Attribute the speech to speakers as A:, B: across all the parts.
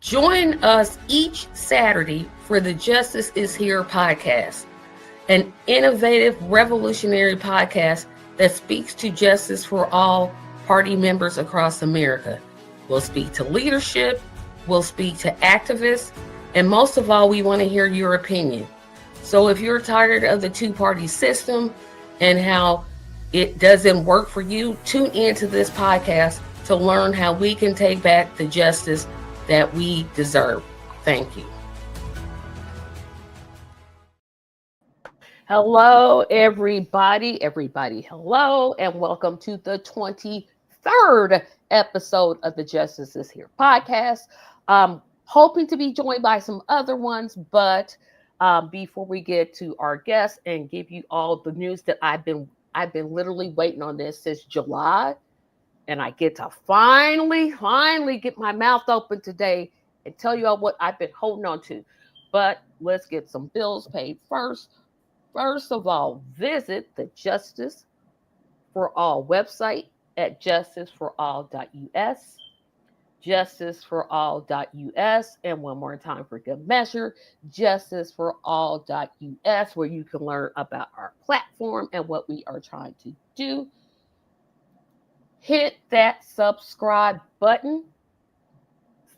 A: Join us each Saturday for the Justice is Here podcast, an innovative, revolutionary podcast that speaks to justice for all party members across America. We'll speak to leadership, we'll speak to activists, and most of all, we want to hear your opinion. So if you're tired of the two-party system and how it doesn't work for you, tune into this podcast to learn how we can take back the justice that we deserve. Thank you. Hello, everybody. Hello, and welcome to the 23rd episode of the Justice is Here podcast. Hoping to be joined by some other ones, but before we get to our guests and give you all the news that I've been literally waiting on this since July. And I get to finally get my mouth open today and tell you all what I've been holding on to. But let's get some bills paid first. First of all, visit the Justice for All website at justiceforall.us. Justiceforall.us. And one more time for good measure, justiceforall.us, where you can learn about our platform and what we are trying to do. Hit that subscribe button.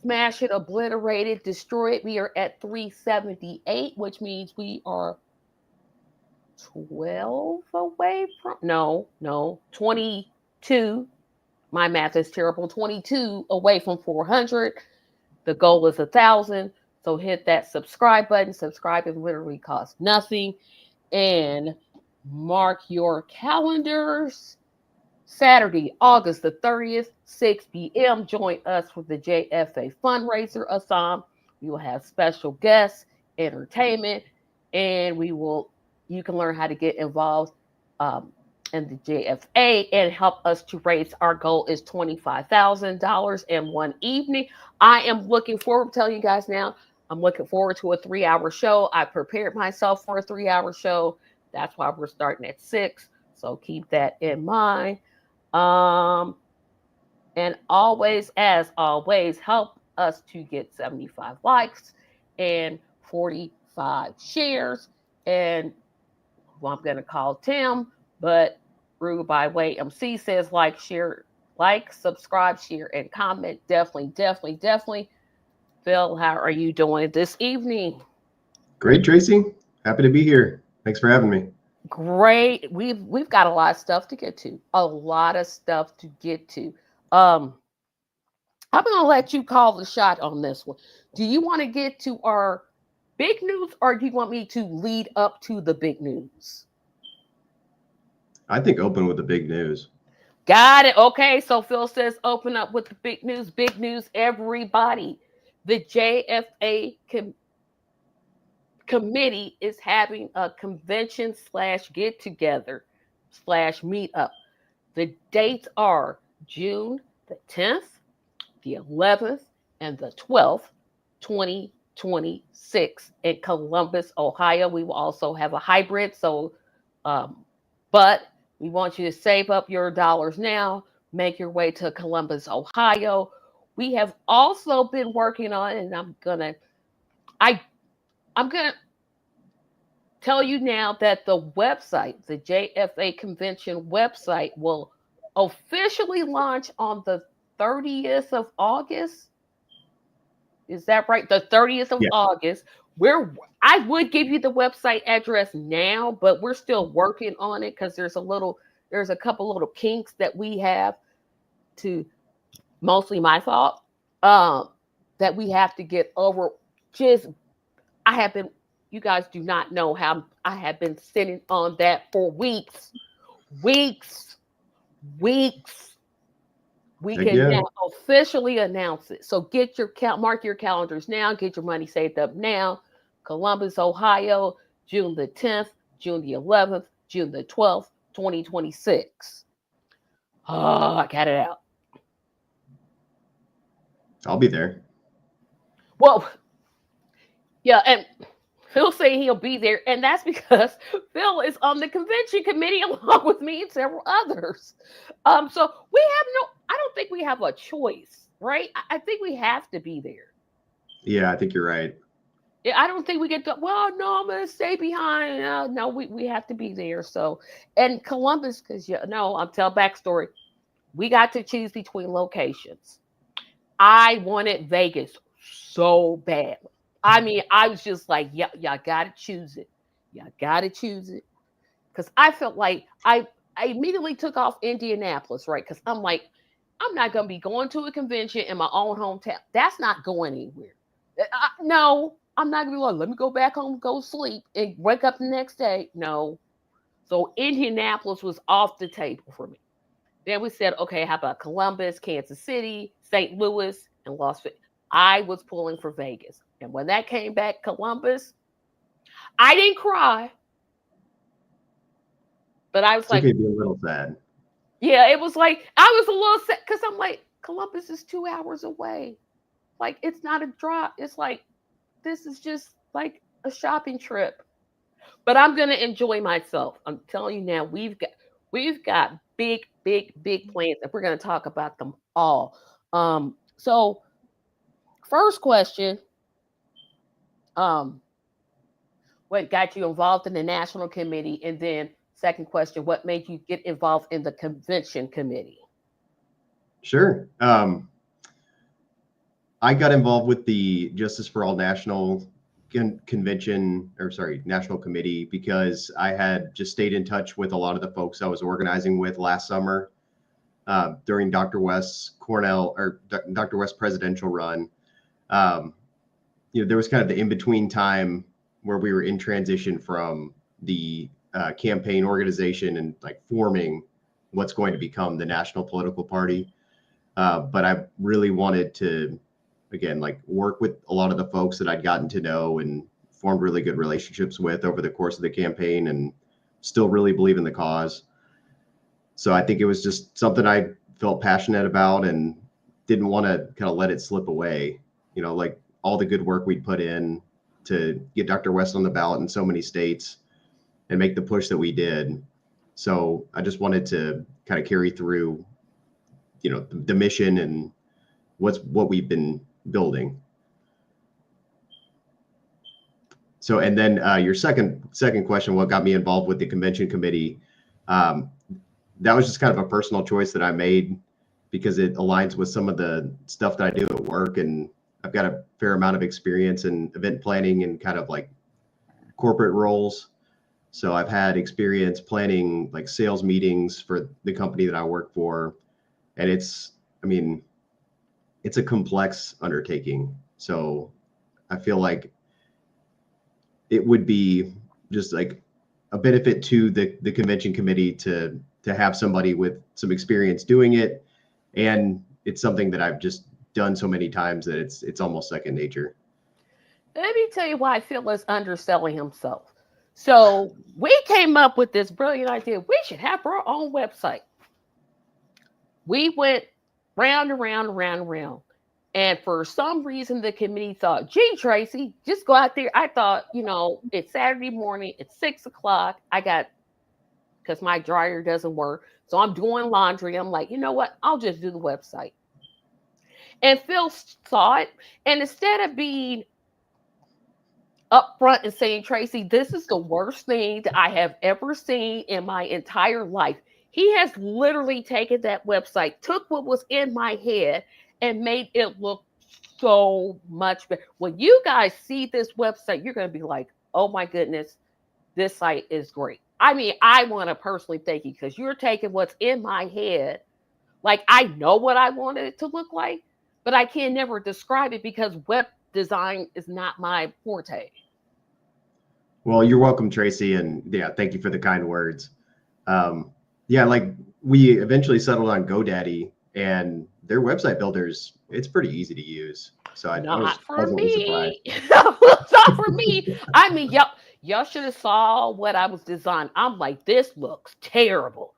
A: Smash it, obliterate it, destroy it. We are at 378, which means we are 12 away from, no, 22. My math is terrible. 22 away from 400. The goal is 1,000. So hit that subscribe button. Subscribing literally costs nothing. And mark your calendars. Saturday, August the 30th, 6 p.m. Join us for the JFA Fundraiser-A-Thon. We will have special guests, entertainment, and you can learn how to get involved in the JFA and help us to raise. Our goal is $25,000 in one evening. I am looking forward to telling you guys now. I'm looking forward to a 3-hour show. I prepared myself for a 3-hour show. That's why we're starting at 6. So keep that in mind. And always, as always, help us to get 75 likes and 45 shares. And well, I'm going to call Tim, but Rude by Way MC says like, share, subscribe, share, and comment. Definitely. Phil, how are you doing this evening?
B: Great, Tracy. Happy to be here. Thanks for having me.
A: Great. We've got a lot of stuff to get to. I'm going to let you call the shot on this one. Do you want to get to our big news, or do you want me to lead up to the big news?
B: I think open with the big news.
A: Got it. Okay, so Phil says open up with the big news. Big news, everybody. The JFA committee is having a convention / get together / meet up. The dates are June the 10th, the 11th, and the 12th, 2026 in Columbus, Ohio. We will also have a hybrid. So, but we want you to save up your dollars now, make your way to Columbus, Ohio. We have also been working on, and I'm gonna tell you now that the website, the JFA convention website, will officially launch on the 30th of August. Is that right? The 30th of August. I would give you the website address now, but we're still working on it because there's a couple little kinks that we have to, mostly my fault, that we have to get over. You guys do not know how I have been sitting on that for weeks. We can now officially announce it. So mark your calendars now. Get your money saved up now. Columbus, Ohio, June the 10th, June the 11th, June the 12th, 2026. Oh, I got it out.
B: I'll be there.
A: Well, yeah, and Phil say he'll be there, and that's because Phil is on the convention committee along with me and several others. So I don't think we have a choice, right? I think we have to be there.
B: Yeah, I think you're right.
A: I don't think we get to, well, no, I'm going to stay behind. No, we have to be there. So, and Columbus, because, I'm telling backstory. We got to choose between locations. I wanted Vegas so badly. I mean, I was just like, yeah, y'all got to choose it. Y'all got to choose it. Because I felt like I immediately took off Indianapolis, right? Because I'm like, I'm not going to be going to a convention in my own hometown. That's not going anywhere. No, I'm not going to be like, let me go back home, go sleep, and wake up the next day. No. So Indianapolis was off the table for me. Then we said, okay, how about Columbus, Kansas City, St. Louis, and Las Vegas? I was pulling for Vegas. And when that came back, Columbus, I didn't cry, but I was
B: It's
A: like,
B: okay to be a little sad.
A: yeah, it was like, I was a little sad because I'm like, Columbus is 2 hours away. Like, it's not a drop. It's like, this is just like a shopping trip. But I'm gonna enjoy myself. I'm telling you now, we've got big, big, big plans, and we're gonna talk about them all. So first question, um, what got you involved in the national committee? And then second question, what made you get involved in the convention committee?
B: Sure. I got involved with the Justice for All National Convention, or sorry, National Committee, because I had just stayed in touch with a lot of the folks I was organizing with last summer during Dr. West's Dr. West presidential run. Um, there was kind of the in-between time where we were in transition from the campaign organization and like forming what's going to become the national political party. But I really wanted to, again, like work with a lot of the folks that I'd gotten to know and formed really good relationships with over the course of the campaign, and still really believe in the cause. So I think it was just something I felt passionate about and didn't want to kind of let it slip away. Like all the good work we'd put in to get Dr. West on the ballot in so many states and make the push that we did. So I just wanted to kind of carry through, the mission and what we've been building. So, and then your second question, what got me involved with the convention committee? That was just kind of a personal choice that I made because it aligns with some of the stuff that I do at work, and I've got a fair amount of experience in event planning and kind of like corporate roles. So I've had experience planning like sales meetings for the company that I work for, and it's a complex undertaking. So I feel like it would be just like a benefit to the convention committee to have somebody with some experience doing it, and it's something that I've just done so many times that it's almost second nature.
A: Let me tell you why Phil is underselling himself. So we came up with this brilliant idea. We should have our own website. We went round and round and round and round. And for some reason, the committee thought, gee, Tracy, just go out there. I thought, it's Saturday morning, it's 6 o'clock. Because my dryer doesn't work. So I'm doing laundry. I'm like, you know what? I'll just do the website. And Phil saw it. And instead of being upfront and saying, Tracy, this is the worst thing that I have ever seen in my entire life, he has literally taken that website, took what was in my head, and made it look so much better. When you guys see this website, you're going to be like, oh my goodness, this site is great. I mean, I want to personally thank you because you're taking what's in my head. Like, I know what I wanted it to look like, but I can never describe it because web design is not my forte.
B: Well, you're welcome, Tracy, and yeah, thank you for the kind words. Yeah, like we eventually settled on GoDaddy, and their website builders, it's pretty easy to use. So I was
A: Not for
B: pleasantly surprised.
A: me. Not for me. I mean, y'all should have saw what I was designing. I'm like, this looks terrible.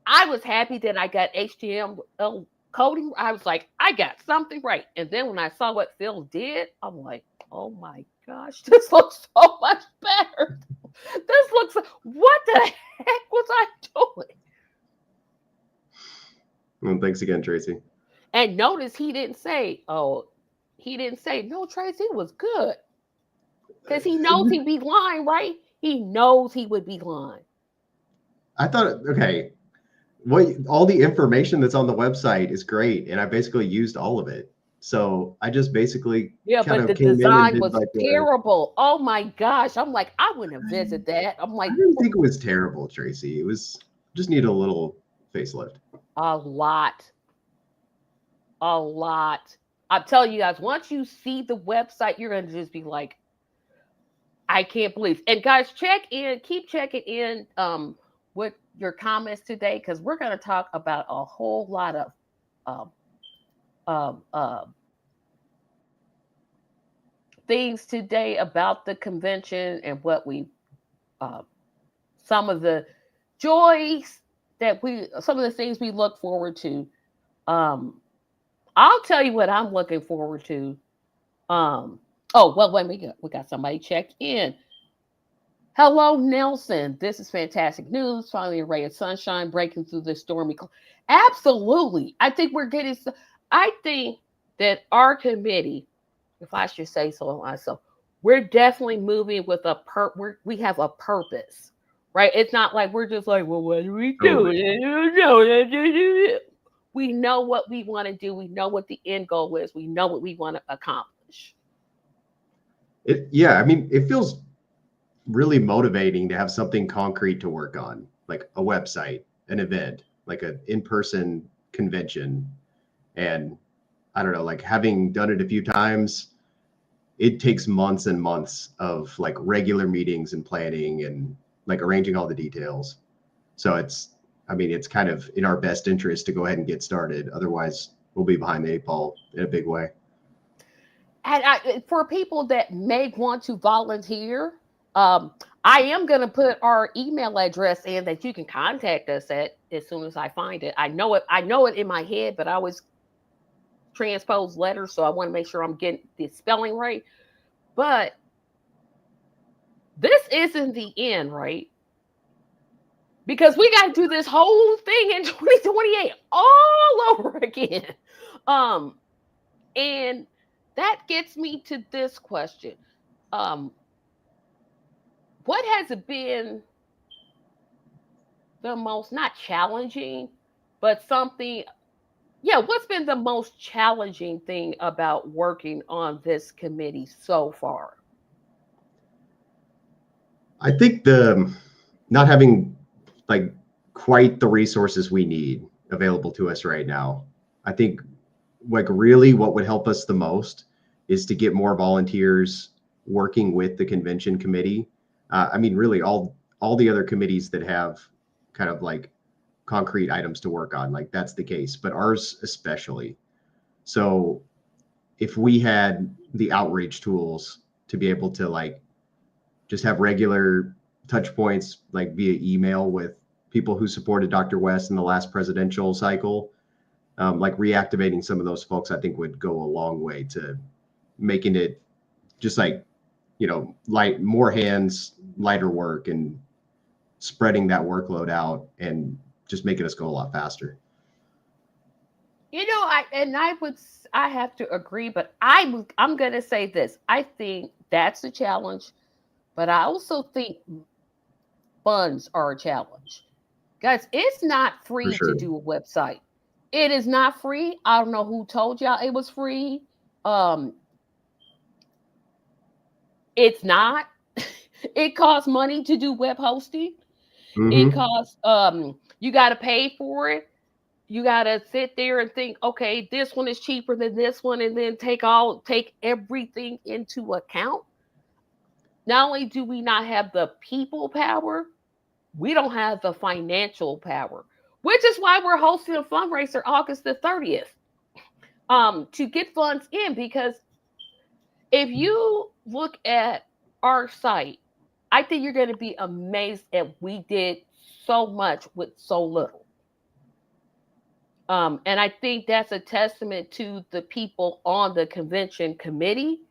A: I was happy that I got HTML coding. I was like, I got something right. And then when I saw what Phil did, I'm like, oh my gosh, this looks so much better. This looks, what the heck was I doing?
B: Well, thanks again, Tracy.
A: And notice he didn't say, oh, he didn't say, no, Tracy, it was good. Because he knows he'd be lying, right? He knows he would be lying.
B: I thought, okay, all the information that's on the website is great, and I basically used all of it. So I just basically kind
A: But the
B: of came in and
A: design
B: did
A: was
B: like
A: terrible. Oh my gosh. I'm like, I wouldn't visit that. I'm
B: I
A: like,
B: didn't think it was terrible, Tracy. It was just need a little facelift.
A: a lot. A lot. I'm telling you guys, once you see the website, you're going to just be like, I can't believe. And guys, keep checking in with your comments today because we're going to talk about a whole lot of um, um, um, things today about the convention and what uh, some of the joys some of the things we look forward to. Um, I'll tell you what I'm looking forward to. Oh, well, when we got somebody check in. Hello, Nelson. This is fantastic news. Finally, a ray of sunshine breaking through the stormy. Absolutely. I think that our committee, if I should say so myself, we're definitely moving with we have a purpose, right? It's not like we're just like, well, what do we do? We know what we want to do. We know what the end goal is. We know what we want to accomplish.
B: Yeah, I mean, it feels really motivating to have something concrete to work on, like a website, an event, like an in-person convention. And I don't know, like having done it a few times, it takes months and months of like regular meetings and planning and like arranging all the details. So it's kind of in our best interest to go ahead and get started. Otherwise, we'll be behind the eight ball in a big way.
A: And for people that may want to volunteer, I am going to put our email address in that you can contact us at as soon as I find it. I know it in my head, but I always transpose letters, so I want to make sure I'm getting the spelling right. But this isn't the end, right? Because we got to do this whole thing in 2028 all over again. And that gets me to this question. What has been the most, not challenging, but something, what's been the most challenging thing about working on this committee so far?
B: I think the not having like quite the resources we need available to us right now. I think like really what would help us the most is to get more volunteers working with the convention committee. I mean, really all the other committees that have kind of like concrete items to work on, like that's the case, but ours especially. So if we had the outreach tools to be able to like just have regular touch points like via email with people who supported Dr. West in the last presidential cycle, like reactivating some of those folks, I think would go a long way to making it just like, light, more hands, lighter work, and spreading that workload out and just making us go a lot faster.
A: I have to agree, but I'm going to say this. I think that's a challenge, but I also think funds are a challenge. Guys, it's not
B: For
A: free to
B: sure.
A: do a website. It is not free. I don't know who told y'all it was free. Um, it's not. It costs money to do web hosting. It
B: Mm-hmm.
A: costs you got to pay for it. You got to sit there and think, okay, this one is cheaper than this one, and then take everything into account. Not only do we not have the people power, we don't have the financial power, which is why we're hosting a fundraiser August the 30th to get funds in. Because if you look at our site, I think you're going to be amazed at we did so much with so little. And I think that's a testament to the people on the convention committee.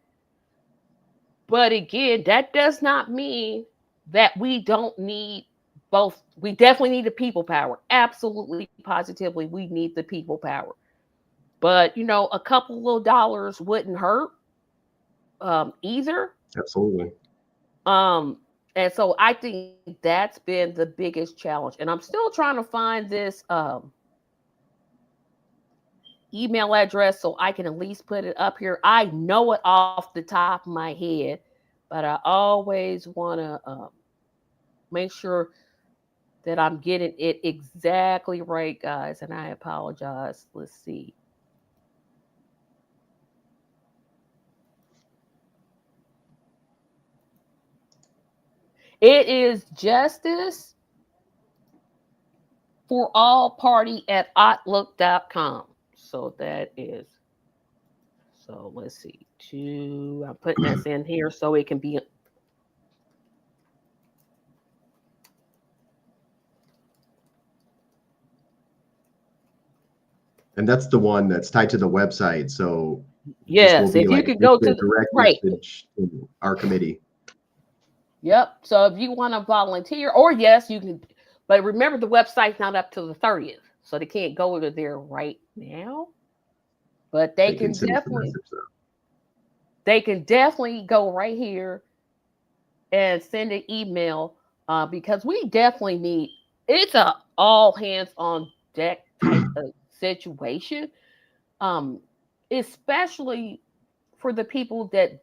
A: But again, that does not mean that we don't need both. We definitely need the people power. Absolutely, positively, we need the people power. But a couple little dollars wouldn't hurt either.
B: Absolutely.
A: And so I think that's been the biggest challenge. And I'm still trying to find this email address so I can at least put it up here. I know it off the top of my head, but I always want to make sure that I'm getting it exactly right, guys. And I apologize. Let's see. It is justice for all party at outlook.com. So that is, so let's see, I'm putting this in here so it can be.
B: And that's the one that's tied to the website. So
A: yes, if you could go to
B: direct
A: right
B: message to our committee.
A: Yep. So if you want to volunteer, or yes, you can, but remember the website's not up till the 30th, so they can't go to there right now. But they can definitely go right here and send an email because we definitely need. It's a all hands on deck type of situation, especially for the people that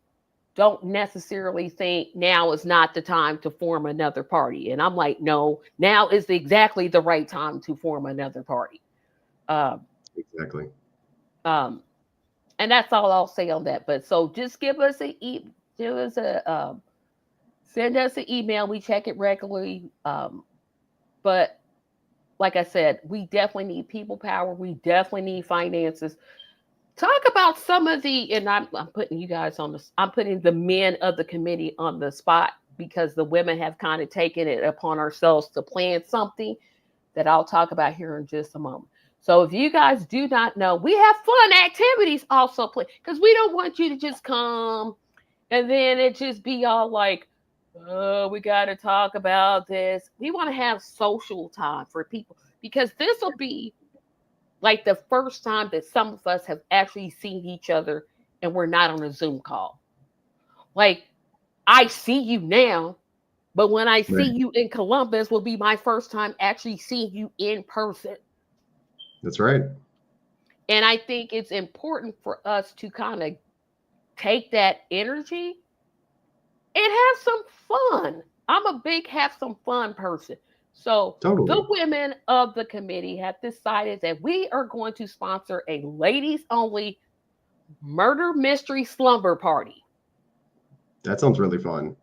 A: don't necessarily think now is not the time to form another party. And I'm like, no, now is exactly the right time to form another party.
B: Exactly.
A: And that's all I'll say on that. But so just send us an email. We check it regularly. But like I said, we definitely need people power. We definitely need finances. Talk about some of and I'm putting you guys on I'm putting the men of the committee on the spot because the women have kind of taken it upon ourselves to plan something that I'll talk about here in just a moment. So if you guys do not know, we have fun activities also planned because we don't want you to just come and then it just be all like, oh, we got to talk about this. We want to have social time for people because this will be like the first time that some of us have actually seen each other and we're not on a Zoom call. Like, I see you now, but when I see you in Columbus will be my first time actually seeing you in person.
B: That's right.
A: And I think it's important for us to kind of take that energy and have some fun. I'm a big have some fun person. So
B: Totally.
A: The women of the committee have decided that we are going to sponsor a ladies only murder mystery slumber party.
B: That sounds really fun.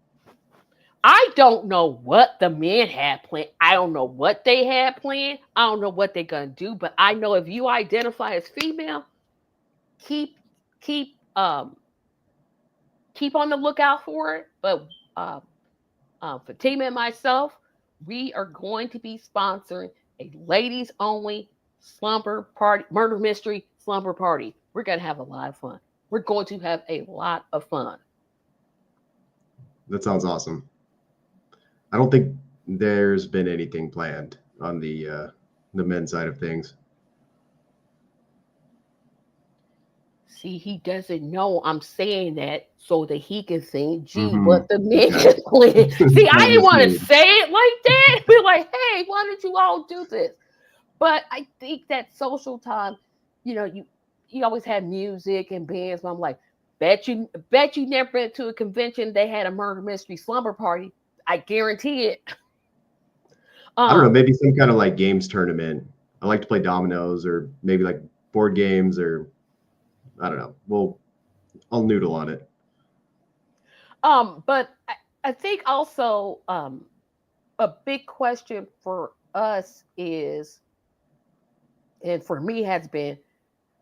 A: I don't know what the men had planned. I don't know what they had planned. I don't know what they're gonna do, but I know if you identify as female, keep keep on the lookout for it. But Fatima and myself, we are going to be sponsoring a ladies only slumber party, murder mystery slumber party. We're going to have a lot of fun. We're going to have a lot of fun.
B: That sounds awesome. I don't think there's been anything planned on the men's side of things.
A: See, he doesn't know I'm saying that so that he can think, gee, what the men can plan. See, I didn't want to say it like that. Be like, hey, why don't you all do this? But I think that social time, you always have music and bands. But I'm like, bet you never been to a convention they had a murder mystery slumber party. I guarantee it.
B: I don't know, maybe some kind of like games tournament. I like to play dominoes or maybe like board games or I don't know. I'll noodle on it.
A: But I think also a big question for us is, and for me has been,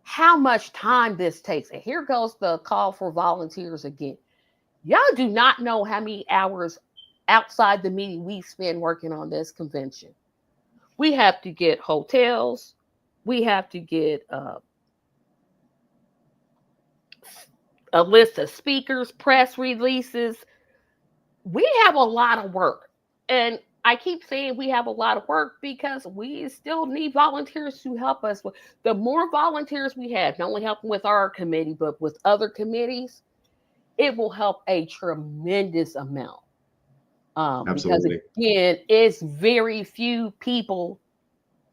A: how much time this takes. And here goes the call for volunteers again. Y'all do not know how many hours outside the meeting we spend working on this convention. We have to get hotels. We have to get a list of speakers, press releases. We have a lot of work. And I keep saying we have a lot of work because we still need volunteers to help us. The more volunteers we have, not only helping with our committee, but with other committees, it will help a tremendous amount. Because
B: Absolutely.
A: again, it's very few people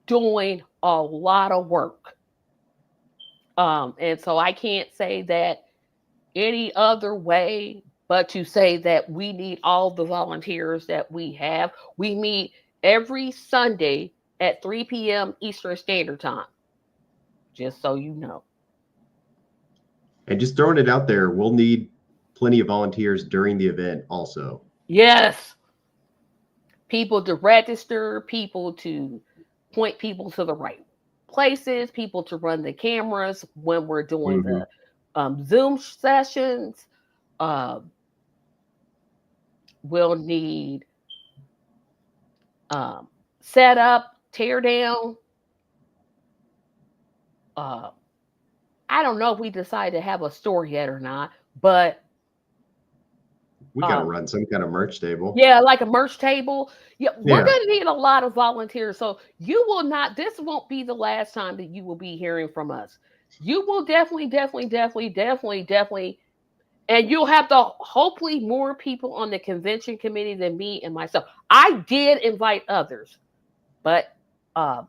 A: doing a lot of work. And so I can't say that any other way but to say that we need all the volunteers that we have. We meet every Sunday at 3 p.m. Eastern Standard Time, just so you know.
B: And just throwing it out there, we'll need plenty of volunteers during the event also.
A: Yes, people to register, people to point people to the right places, people to run the cameras when we're doing
B: Mm-hmm.
A: the Zoom sessions. Uh, we'll need um, set up, tear down. Uh, I don't know if we decide to have a store yet or not, but
B: We got to
A: um,
B: run some kind of merch table.
A: yeah, like a merch table. Yeah, we're
B: Yeah.
A: going to need a lot of volunteers. So you will not, this won't be the last time that you will be hearing from us. You will definitely, and you'll have to hopefully more people on the convention committee than me and myself. I did invite others, but uh,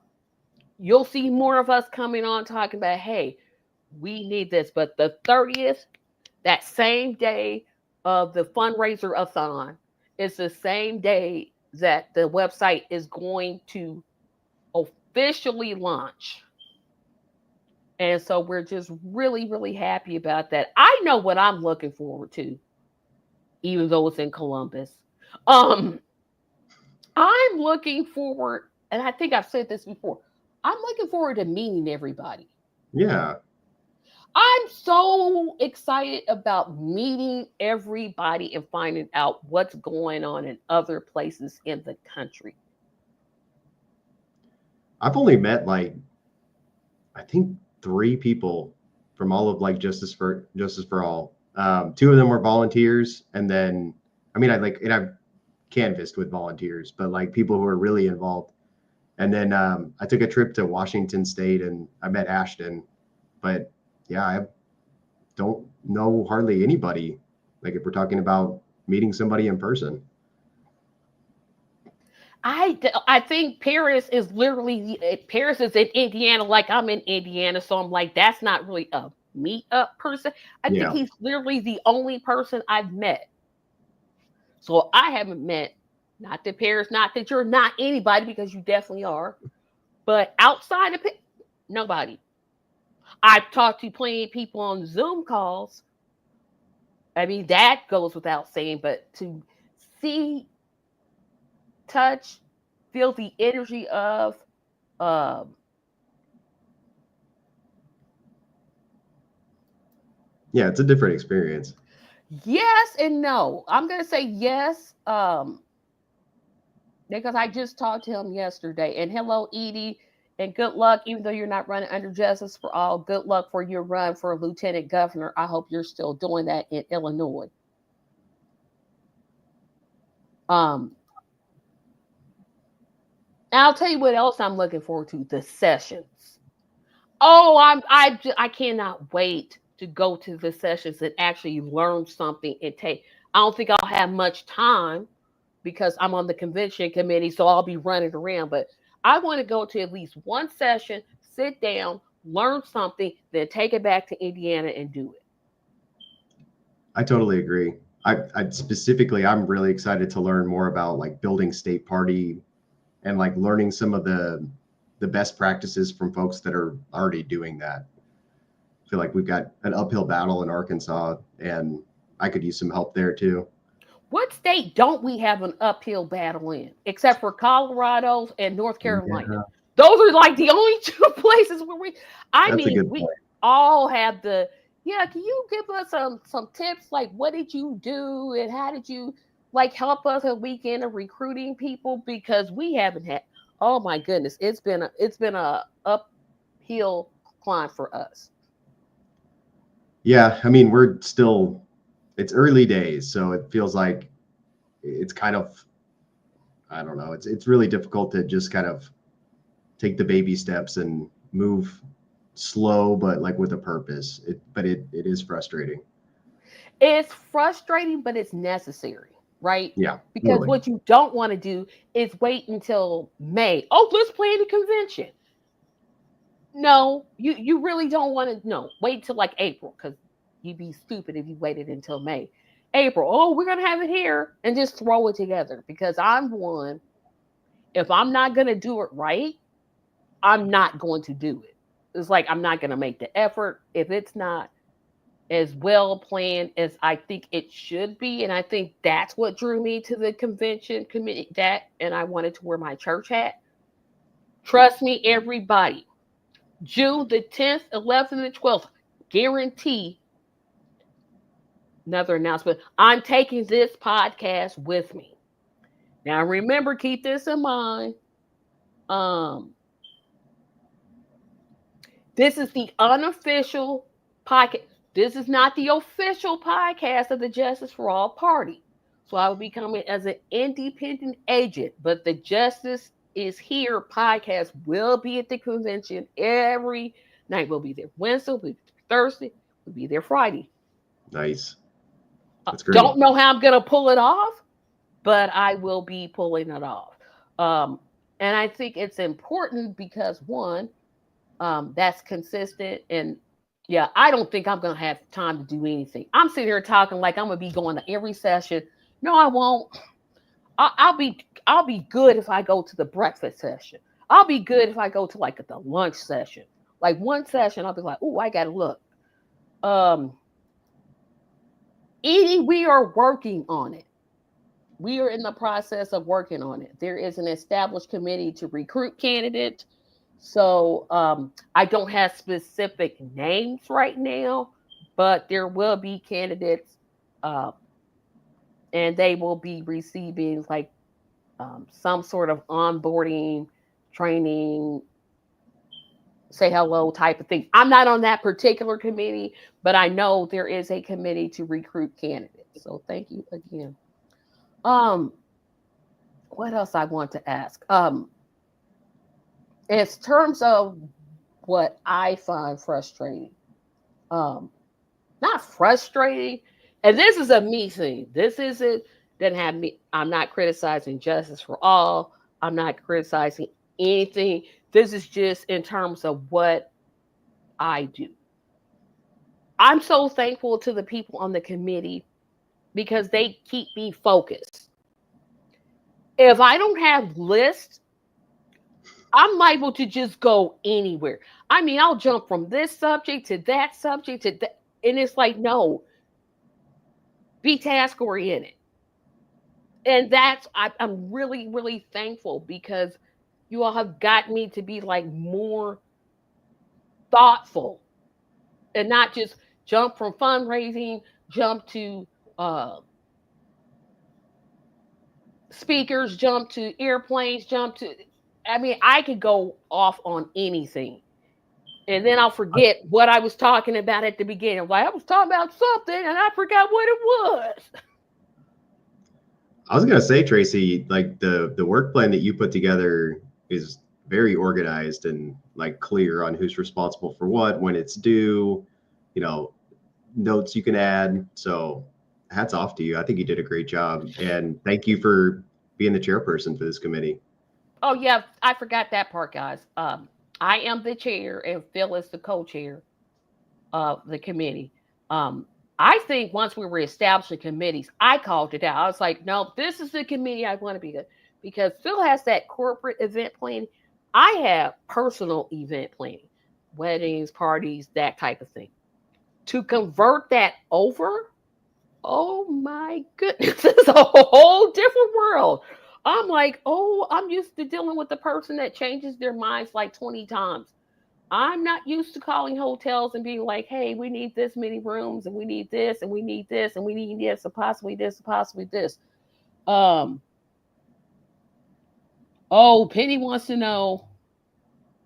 A: you'll see more of us coming on talking about, hey, we need this. But the 30th, that same day of the fundraiser-a-thon, is the same day that the website is going to officially launch. And so we're just really happy about that. I know what I'm looking forward to, even though it's in Columbus. Um, I'm looking forward, and I think I've said this before, I'm looking forward to meeting everybody.
B: Yeah.
A: I'm so excited about meeting everybody and finding out what's going on in other places in the country.
B: I've only met like, I think 3 people from all of like Justice for All. Two of them were volunteers, and then I mean, I've canvassed with volunteers, but like people who are really involved. And then I took a trip to Washington State, and I met Ashton. But yeah, I don't know hardly anybody. Like if we're talking about meeting somebody in person.
A: I think Paris is literally Paris is in Indiana, like I'm in Indiana, so I'm like that's not really a meetup person. I think
B: Yeah,
A: he's literally the only person I've met. So I haven't met, not that Paris, not that you're not anybody because you definitely are, but outside of it, nobody. I've talked to plenty of people on Zoom calls. I mean, that goes without saying, but to see, touch, feel the energy of, um,
B: yeah, it's a different experience.
A: yes and no. I'm going to say yes, because I just talked to him yesterday. And hello, Edie, and good luck, even though you're not running under Justice for All. Good luck for your run for lieutenant governor. I hope you're still doing that in Illinois. Um, I'll tell you what else I'm looking forward to: the sessions. Oh, I cannot wait to go to the sessions and actually learn something and take. I don't think I'll have much time because I'm on the convention committee, so I'll be running around. But I want to go to at least one session, sit down, learn something, then take it back to Indiana and do it.
B: I totally agree. I specifically, I'm really excited to learn more about like building state party and like learning some of the best practices from folks that are already doing that. I feel like we've got an uphill battle in Arkansas, and I could use some help there too.
A: What state don't we have an uphill battle in, except for Colorado and North Carolina?
B: Yeah,
A: Those are like the only two places where I
B: that's a
A: mean,
B: good
A: we
B: point.
A: all have the, yeah, can you give us some tips like what did you do and how did you like help us a weekend of recruiting people because we haven't had, oh my goodness, it's been a uphill climb for us.
B: Yeah, I mean, we're still, it's early days, so it feels like it's kind of I don't know. It's really difficult to just kind of take the baby steps and move slow, but like with a purpose. It is frustrating.
A: It's frustrating, but it's necessary, right?
B: Yeah,
A: Because
B: totally.
A: what you don't want to do is wait until May. Oh, let's plan the convention. No, you really don't want to. No, wait till like April because you'd be stupid if you waited until May. April. Oh, we're gonna have it here and just throw it together because I'm one. If I'm not gonna do it right, I'm not going to do it. It's like I'm not gonna make the effort if it's not as well planned as I think it should be. And I think that's what drew me to the convention committee. That and I wanted to wear my church hat. Trust me, everybody. June the 10th, 11th, and 12th, guarantee another announcement. I'm taking this podcast with me. Now remember, keep this in mind. Um, this is the unofficial podcast. This is not the official podcast of the Justice for All Party. So I will be coming as an independent agent, but the Justice is Here podcast will be at the convention every night. We'll be there Wednesday, we'll be there Thursday, we'll be there Friday.
B: Nice. That's great.
A: Don't know how I'm going to pull it off, but I will be pulling it off. Um, and I think it's important because one, that's consistent. And yeah, I don't think I'm going to have time to do anything. I'm sitting here talking like I'm going to be going to every session. No, I won't. I'll be good if I go to the breakfast session. I'll be good if I go to like the lunch session. Like one session, I'll be like, oh, I got to look. Um, Edie, we are working on it. We are in the process of working on it. There is an established committee to recruit candidates. So I don't have specific names right now, but there will be candidates, uh, and they will be receiving like some sort of onboarding, training, say hello type of thing. I'm not on that particular committee, but I know there is a committee to recruit candidates. So thank you again. Um, what else I want to ask? In terms of what I find frustrating, um, not frustrating, and this is a me thing. This isn't doesn't have me. I'm not criticizing Justice for All. I'm not criticizing anything. This is just in terms of what I do. I'm so thankful to the people on the committee because they keep me focused. If I don't have lists, I'm liable to just go anywhere. I mean, I'll jump from this subject to that subject to that. And it's like, no, be task oriented. And I'm really, really thankful because you all have got me to be like more thoughtful and not just jump from fundraising, jump to uh, speakers, jump to airplanes, jump to, I mean, I could go off on anything. And then I'll forget what I was talking about at the beginning. Like I was talking about something and I forgot what it was.
B: I was gonna say, Tracy, like the work plan that you put together is very organized and like clear on who's responsible for what, when it's due, you know, notes you can add. So hats off to you. I think you did a great job. And thank you for being the chairperson for this committee.
A: Oh yeah, I forgot that part, guys. I am the chair and Phil is the co-chair of the committee. Um, I think once we were establishing committees, I called it out. I was like, no, this is the committee I want to be good because Phil has that corporate event planning. I have personal event planning, weddings, parties, that type of thing. To convert that over, oh my goodness, it's a whole different world. I'm like, oh, I'm used to dealing with the person that changes their minds like 20 times. I'm not used to calling hotels and being like, hey, we need this many rooms and we need this and we need this and we need this and possibly this and possibly this. Um, oh, Penny wants to know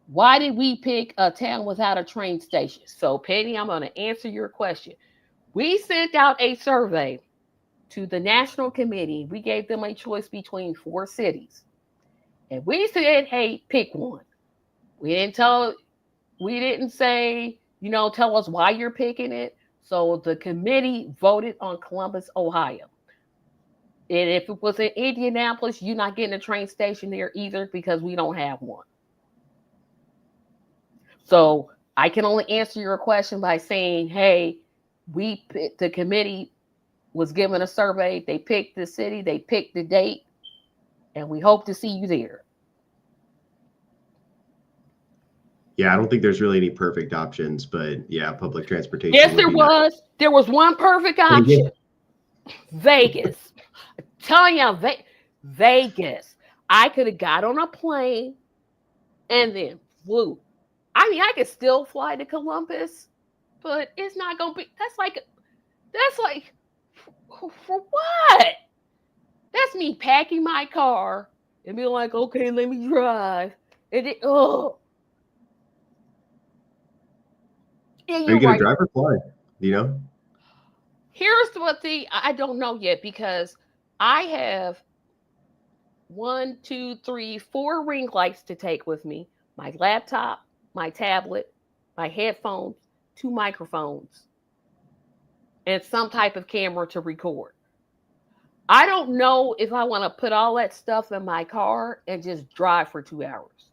A: why did we pick a town without a train station? So, Penny, I'm going to answer your question. We sent out a survey to the national committee. We gave them a choice between 4 cities. And we said, hey, pick one. We didn't say, tell us why you're picking it. So the committee voted on Columbus, Ohio. And if it was in Indianapolis, you're not getting a train station there either because we don't have one. So I can only answer your question by saying, hey, the committee was given a survey. They picked the city, they picked the date, and we hope to see you there.
B: Yeah, I don't think there's really any perfect options, but yeah, public transportation.
A: Yes, there was. Nice. There was one perfect option. Vegas. I'm telling you, Vegas. I could have got on a plane and then flew. I mean, I could still fly to Columbus, but it's not gonna be. That's like, for what? That's me packing my car and being like, okay, let me drive. And it, oh.
B: Yeah, are you gonna drive or fly? Do you know?
A: Here's what I don't know yet because I have 1, 2, 3, 4 ring lights to take with me, my laptop, my tablet, my headphones, 2 microphones, and some type of camera to record. I don't know if I want to put all that stuff in my car and just drive for 2 hours.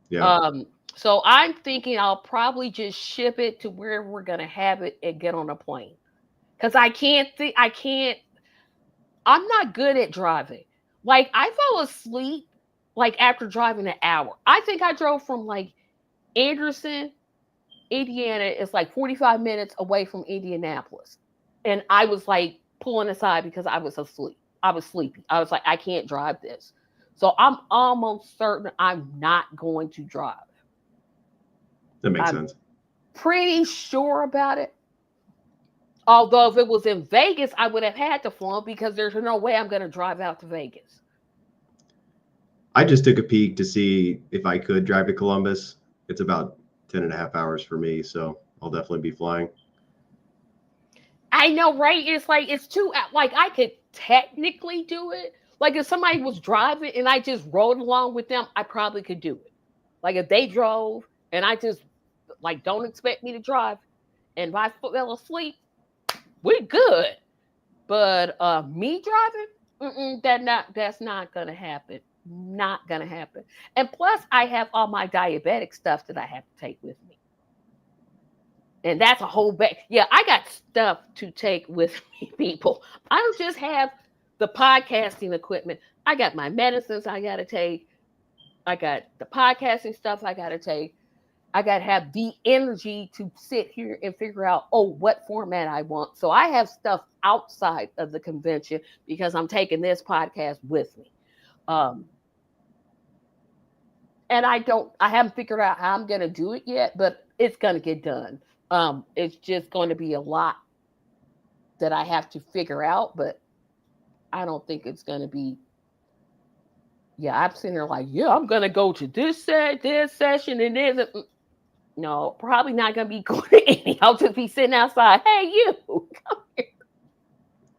B: Yeah.
A: So I'm thinking I'll probably just ship it to where we're going to have it and get on a plane. Because I'm not good at driving. Like, I fell asleep, like, after driving an hour. I think I drove from, like, Anderson, Indiana. It's, like, 45 minutes away from Indianapolis. And I was, like, pulling aside because I was asleep. I was sleepy. I was like, I can't drive this. So I'm almost certain I'm not going to drive.
B: That makes sense.
A: Pretty sure about it. Although if it was in Vegas, I would have had to fly because there's no way I'm going to drive out to Vegas.
B: I just took a peek to see if I could drive to Columbus. It's about 10 and a half hours for me, so I'll definitely be flying.
A: I know, right? It's like, it's too, like, I could technically do it. Like, if somebody was driving and I just rode along with them, I probably could do it. Like, if they drove and I just, like, don't expect me to drive, and if I fell asleep, we're good. But me driving, that's not gonna happen. Not gonna happen. And plus, I have all my diabetic stuff that I have to take with me, and that's a whole bag. Yeah, I got stuff to take with me, people. I don't just have the podcasting equipment. I got my medicines I gotta take. I got the podcasting stuff I gotta take. I got to have the energy to sit here and figure out, what format I want. So I have stuff outside of the convention because I'm taking this podcast with me. And I haven't figured out how I'm going to do it yet, but it's going to get done. It's just going to be a lot that I have to figure out, but I don't think it's going to be. Yeah, I'm sitting here like, I'm going to go to this session and this. No, probably not going to be going to any. I'll just be sitting outside. Hey, you, come here.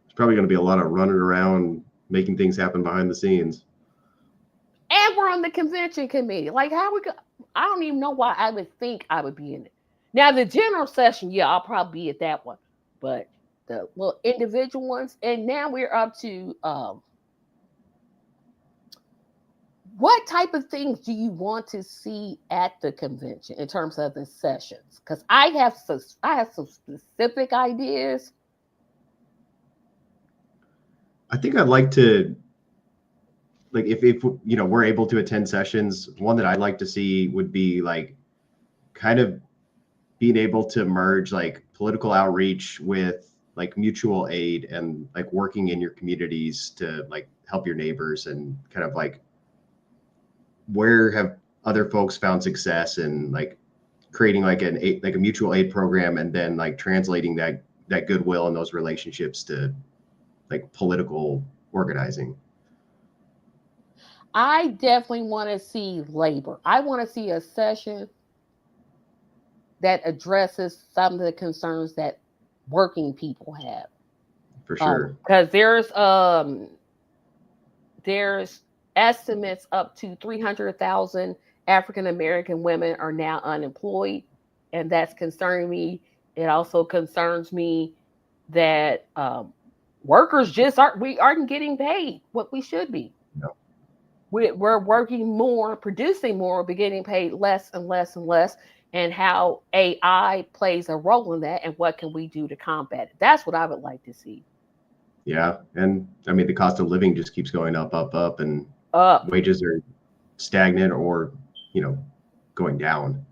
B: It's probably going to be a lot of running around, making things happen behind the scenes.
A: And we're on the convention committee. Like, I don't even know why I would think I would be in it. Now, the general session, I'll probably be at that one. But the little individual ones, and now we're up to what type of things do you want to see at the convention in terms of the sessions? Because I have some specific ideas.
B: I think I'd like to, like, if we're able to attend sessions, one that I'd like to see would be like kind of being able to merge like political outreach with like mutual aid and like working in your communities to like help your neighbors and kind of like where have other folks found success in like creating like a mutual aid program and then like translating that goodwill and those relationships to like political organizing.
A: I definitely want to see labor. I want to see a session that addresses some of the concerns that working people have.
B: For sure.
A: Because there's estimates up to 300,000 African American women are now unemployed, and that's concerning me. It also concerns me that workers just aren't getting paid what we should be.
B: No.
A: We're working more, producing more, but getting paid less and less and less. And how AI plays a role in that, and what can we do to combat it? That's what I would like to see.
B: Yeah, and I mean the cost of living just keeps going up, and wages are stagnant or going down.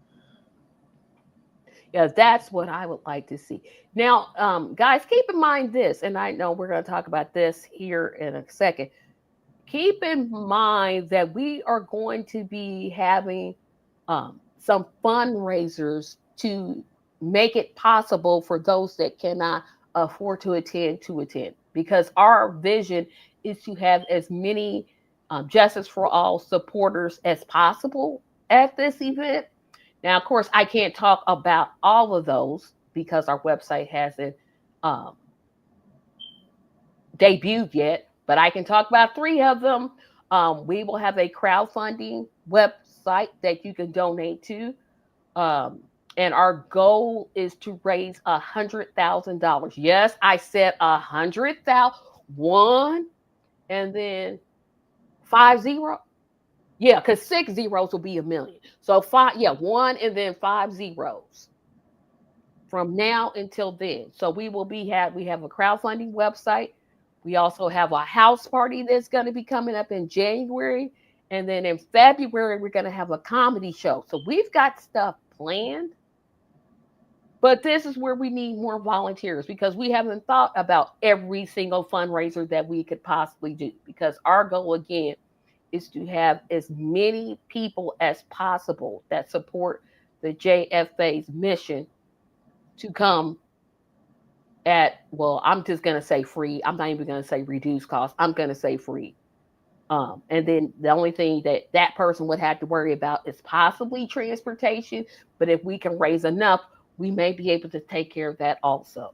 A: Yeah, that's what I would like to see. Now, guys, keep in mind this, and I know we're going to talk about this here in a second. Keep in mind that we are going to be having some fundraisers to make it possible for those that cannot afford to attend, because our vision is to have as many Justice for All supporters as possible at this event. Now, of course, I can't talk about all of those because our website hasn't um, debuted yet, but I can talk about 3 of them. We will have a crowdfunding website that you can donate to. And our goal is to raise $100,000. Yes, I said 100,000. 1 and then 50. Yeah, because 6 zeros will be a million. So 5, 1 and then 5 zeros from now until then. So we have a crowdfunding website. We also have a house party that's going to be coming up in January. And then in February, we're going to have a comedy show. So we've got stuff planned. But this is where we need more volunteers, because we haven't thought about every single fundraiser that we could possibly do. Because our goal, again, is to have as many people as possible that support the JFA's mission to come at, well, I'm just going to say free. I'm not even going to say reduced cost. I'm going to say free. And then the only thing that person would have to worry about is possibly transportation. But if we can raise enough, we may be able to take care of that also.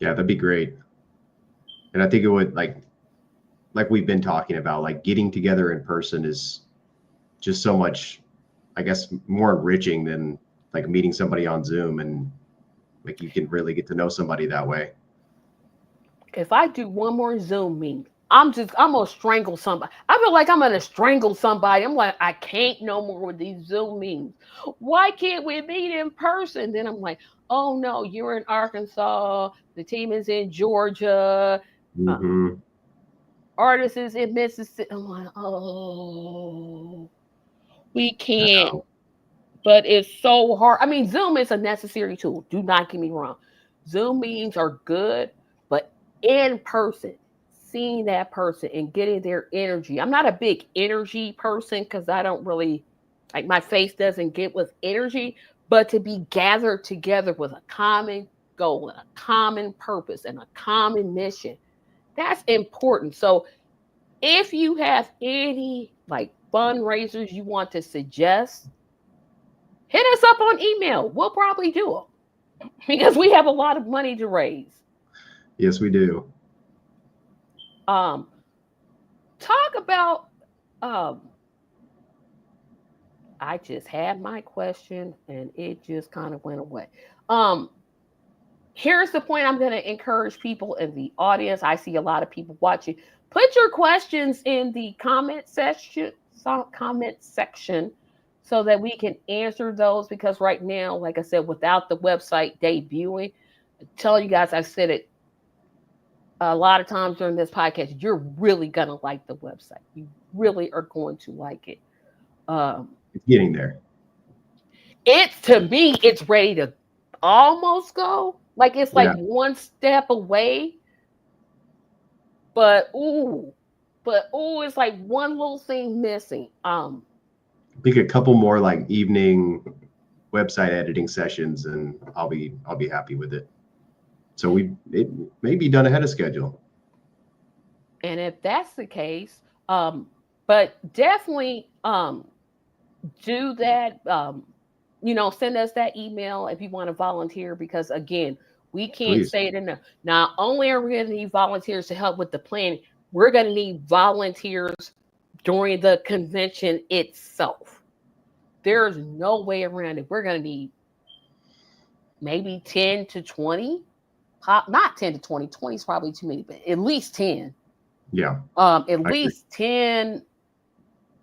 B: Yeah, that'd be great. And I think it would, like we've been talking about, like getting together in person is just so much, I guess, more enriching than like meeting somebody on Zoom, and like you can really get to know somebody that way.
A: If I do one more Zoom meeting, I'm gonna strangle somebody. I feel like I'm gonna strangle somebody. I'm like, I can't no more with these Zoom meetings. Why can't we meet in person? Then I'm like, oh no, you're in Arkansas. The team is in Georgia.
B: Mm-hmm.
A: Artist is in Mississippi. I'm like, oh, we can't. But it's so hard. I mean, Zoom is a necessary tool. Do not get me wrong. Zoom meetings are good, but in person, seeing that person and getting their energy. I'm not a big energy person because I don't really, like, my face doesn't get with energy, but to be gathered together with a common goal and a common purpose and a common mission, that's important. So if you have any like fundraisers you want to suggest, hit us up on email. We'll probably do them because we have a lot of money to raise.
B: Yes, we do.
A: Talk about I just had my question and it just kind of went away. Here's the point I'm going to encourage people in the audience. I see a lot of people watching. Put your questions in the comment section so that we can answer those, because right now, like I said, without the website debuting, I tell you guys, I've said it a lot of times during this podcast, you're really going to like the website. You really are going to like it.
B: It's getting there.
A: To me, it's ready to almost go. Like it's like one step away. But it's like one little thing missing.
B: I think a couple more like evening website editing sessions, and I'll be happy with it. So it may be done ahead of schedule.
A: And if that's the case, but definitely do that. Send us that email if you want to volunteer, because again, We can't
B: Please.
A: say it enough. Not only are we going to need volunteers to help with the planning, we're going to need volunteers during the convention itself. There's no way around it. We're going to need maybe 10 to 20. Not 10 to 20. 20 is probably too many, but at least 10.
B: Yeah.
A: At least 10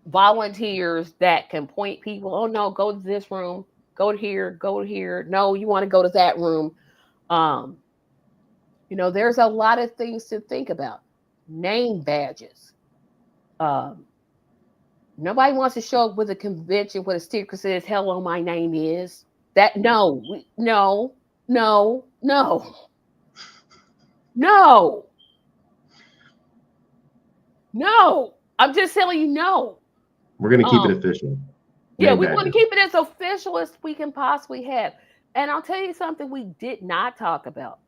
A: volunteers that can point people, oh no, go to this room, go to here, go to here. No, you want to go to that room. There's a lot of things to think about. Name badges. Nobody wants to show up with a convention with a sticker that says hello, my name is. No. I'm just telling you, no.
B: We're going to keep it official.
A: Yeah, we want to keep it as official as we can possibly have. And I'll tell you something we did not talk about.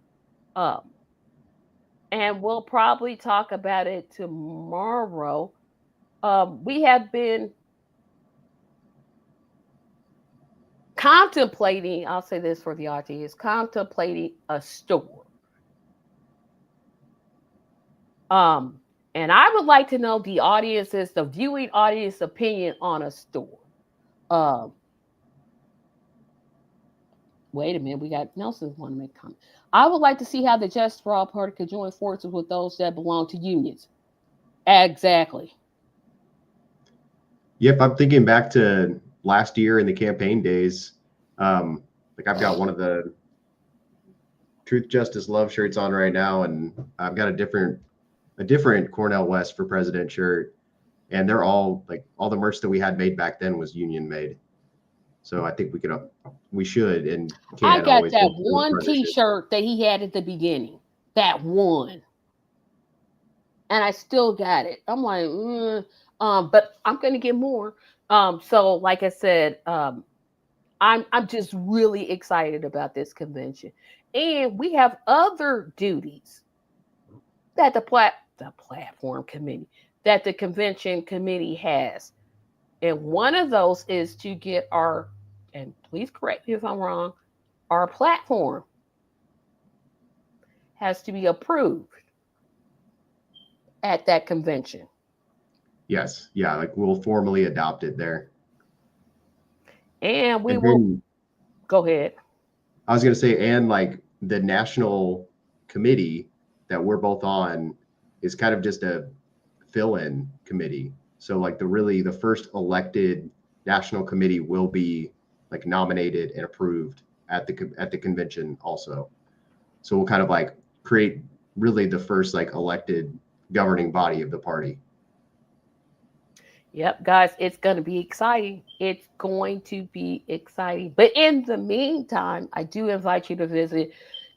A: And we'll probably talk about it tomorrow. We have been contemplating, I'll say this for the audience, contemplating a store. And I would like to know the viewing audience opinion on a store. Wait a minute, we got Nelson want to make a comment. I would like to see how the Justice for All Party could join forces with those that belong to unions. Exactly.
B: Yep, I'm thinking back to last year in the campaign days. Like I've got one of the Truth, Justice, Love shirts on right now, and I've got a different Cornell West for President shirt, and they're all the merch that we had made back then was union made. So I think we should and can.
A: I got that one T-shirt that he had at the beginning, that one, and I still got it. I'm like, but I'm going to get more. So like I said, I'm just really excited about this convention, and we have other duties that the platform committee, that the convention committee has. And one of those is to get and please correct me if I'm wrong, our platform has to be approved at that convention.
B: Yes. Yeah. Like we'll formally adopt it there.
A: And will go ahead.
B: I was going to say, and like the national committee that we're both on is kind of just a fill-in committee. So like the first elected national committee will be like nominated and approved at the convention also. So we'll kind of like create really the first like elected governing body of the party.
A: Yep, guys, it's going to be exciting. It's going to be exciting. But in the meantime, I do invite you to visit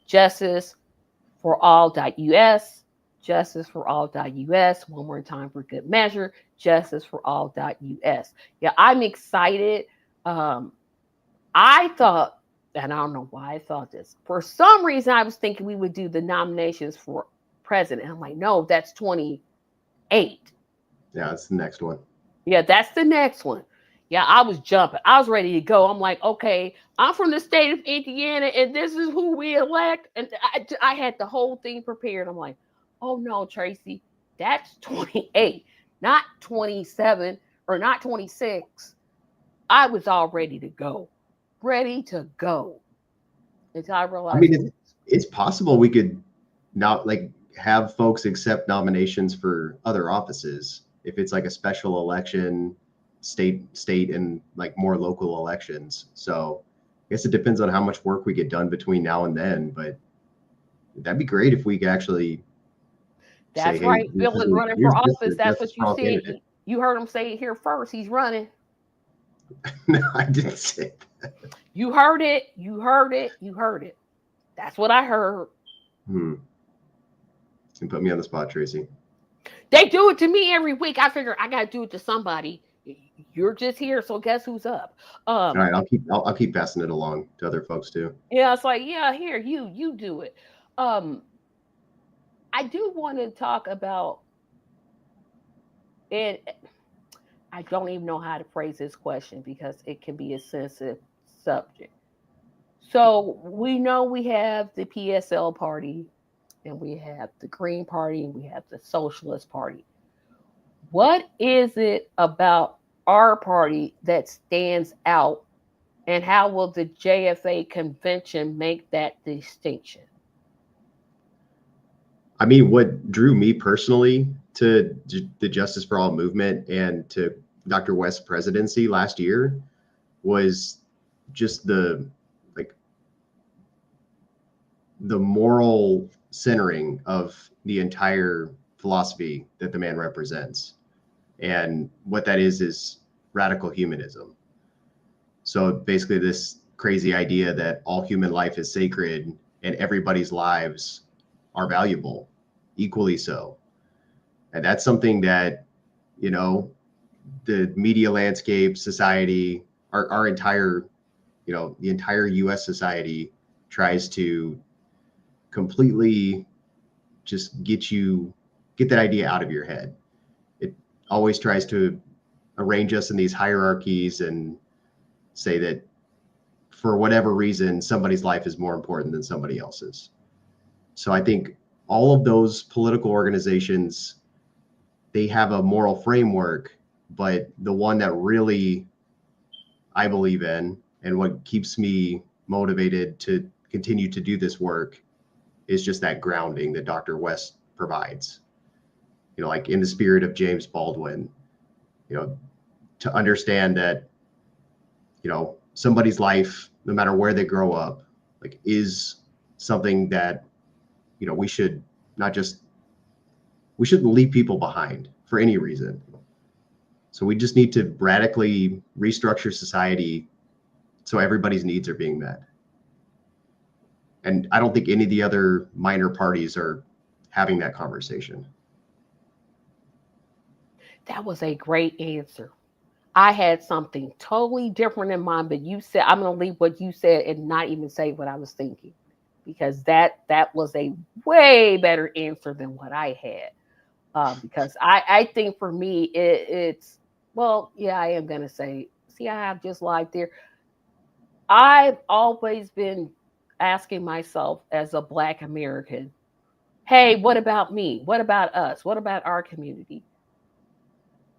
A: justiceforall.us, justiceforall.us, one more time for good measure, justiceforall.us. Yeah, I'm excited. I thought, and I don't know why I thought this, for some reason I was thinking we would do the nominations for president. I'm like, no, that's 28.
B: Yeah, that's the next one.
A: Yeah, that's the next one. Yeah, I was jumping. I was ready to go. I'm like, okay, I'm from the state of Indiana, and this is who we elect. And I had the whole thing prepared. I'm like, oh no, Tracy, that's 28, not 27 or not 26. I was all ready to go. Ready to go. Until I realized.
B: I mean, it's possible we could not like have folks accept nominations for other offices if it's like a special election, state and like more local elections. So I guess it depends on how much work we get done between now and then, but that'd be great if we could actually
A: that's say, right. Hey, Bill is running for office. That's what you said. You heard him say it here first. He's running.
B: No, I didn't say that.
A: You heard it. You heard it. You heard it. That's what I heard.
B: You put me on the spot, Tracy.
A: They do it to me every week. I figure I gotta do it to somebody. You're just here, so guess who's up?
B: All right, I'll keep passing it along to other folks too.
A: Yeah, it's like, yeah, here, you do it. I do want to talk about it. I don't even know how to phrase this question because it can be a sensitive subject. So we know we have the PSL party, and we have the Green Party, and we have the Socialist Party. What is it about our party that stands out, and how will the JFA convention make that distinction?
B: I mean, what drew me personally to the Justice for All movement and to Dr. West's presidency last year was just like the moral centering of the entire philosophy that the man represents. And what that is radical humanism. So basically this crazy idea that all human life is sacred and everybody's lives are valuable, equally so. And that's something that, you know, the media landscape, society, our entire, you know, the entire US society tries to completely just get that idea out of your head. It always tries to arrange us in these hierarchies and say that for whatever reason, somebody's life is more important than somebody else's. So I think all of those political organizations, they have a moral framework, but the one that really I believe in and what keeps me motivated to continue to do this work is just that grounding that Dr. West provides. You know, like in the spirit of James Baldwin, you know, to understand that, you know, somebody's life, no matter where they grow up, like is something that, you know, we shouldn't leave people behind for any reason. So we just need to radically restructure society so everybody's needs are being met. And I don't think any of the other minor parties are having that conversation.
A: That was a great answer. I had something totally different in mind, but you said, I'm going to leave what you said and not even say what I was thinking, because that was a way better answer than what I had. Because I think for me it's, well, yeah, I am going to say, see, I have just lied there. I've always been asking myself as a Black American, hey, what about me? What about us? What about our community?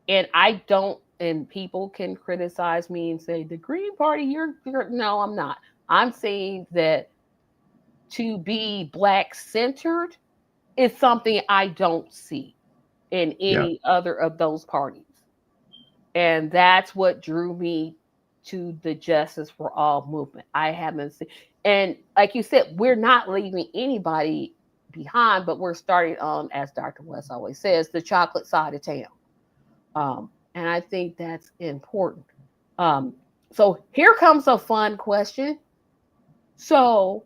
A: And I don't, and people can criticize me and say, the Green Party, you're no, I'm not. I'm saying that to be Black centered is something I don't see in
B: Yeah.
A: any other of those parties. And that's what drew me to the Justice for All movement. I haven't seen, and like you said, we're not leaving anybody behind, but we're starting on, as Dr. West always says, the chocolate side of town. And I think that's important. Um, so here comes a fun question. So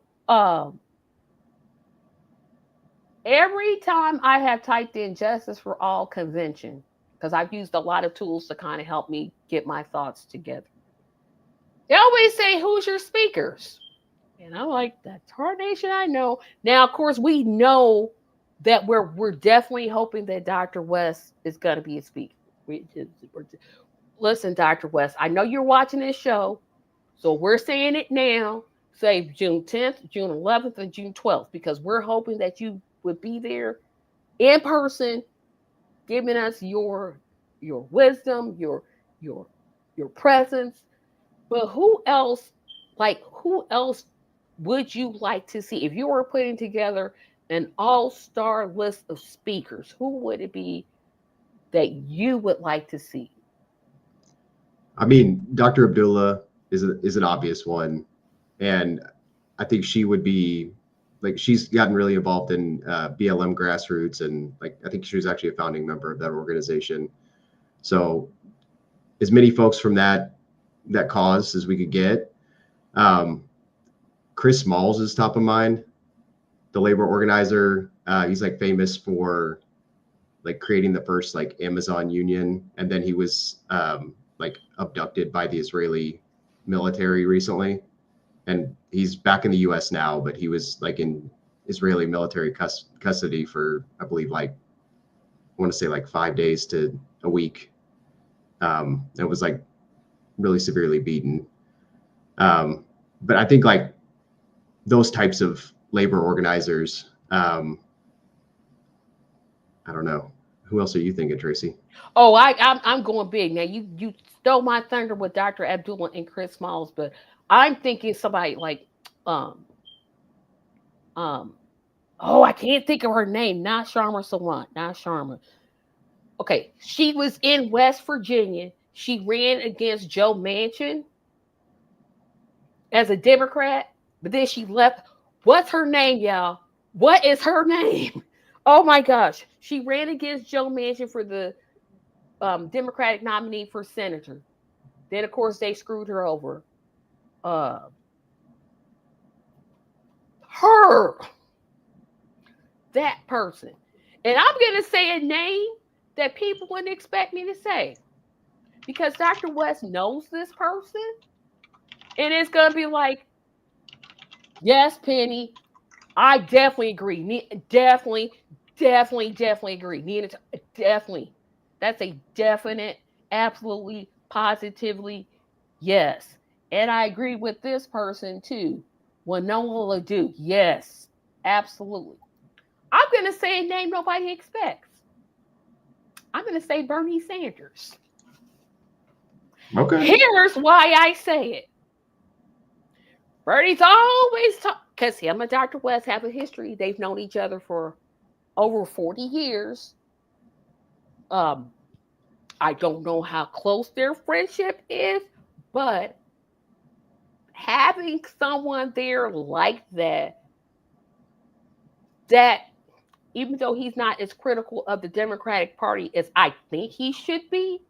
A: every time I have typed in Justice for All convention, because I've used a lot of tools to kind of help me get my thoughts together, they always say, who's your speakers? And I'm like, that's Hard Nation, I know. Now, of course, we know that we're definitely hoping that Dr. West is going to be a speaker. Listen, Dr. West, I know you're watching this show, so we're saying it now. Say June 10th, June 11th, and June 12th, because we're hoping that you would be there in person, giving us your wisdom, your your presence. But who else would you like to see if you were putting together an all-star list of speakers? Who would it be that you would like to see?
B: I mean, Dr. Abdullah is an obvious one. And I think she would be like, she's gotten really involved in BLM grassroots. And like, I think she was actually a founding member of that organization. So as many folks from that cause as we could get. Chris Smalls is top of mind, the labor organizer. He's like famous for like creating the first like Amazon union. And then he was like abducted by the Israeli military recently. And he's back in the US now, but he was like in Israeli military custody for, I believe, like, I want to say like 5 days to a week. It was like really severely beaten. But I think like those types of labor organizers. I don't know. Who else are you thinking, Tracy?
A: Oh, I'm going big now. You stole my thunder with Dr. Abdullah and Chris Smalls, but I'm thinking somebody like um um oh, I can't think of her name. Not Sharma Sawant. Not Sharma. Okay, she was in West Virginia. She ran against Joe Manchin as a Democrat, but then she left. What's her name, y'all? What is her name? Oh my gosh. She ran against Joe Manchin for the Democratic nominee for senator. Then, of course, they screwed her over. Uh, her, that person. And I'm going to say a name that people wouldn't expect me to say because Dr. West knows this person. And it's going to be like, yes, Penny, I definitely agree. Definitely agree. Definitely. That's a definite, absolutely, positively yes. And I agree with this person too. Well, no one will do. Yes, absolutely. I'm going to say a name nobody expects. I'm going to say Bernie Sanders.
B: Okay.
A: Here's why I say it. Bernie's always talk because him and Dr. West have a history. They've known each other for over 40 years. I don't know how close their friendship is, but having someone there like that even though he's not as critical of the Democratic Party as I think he should be,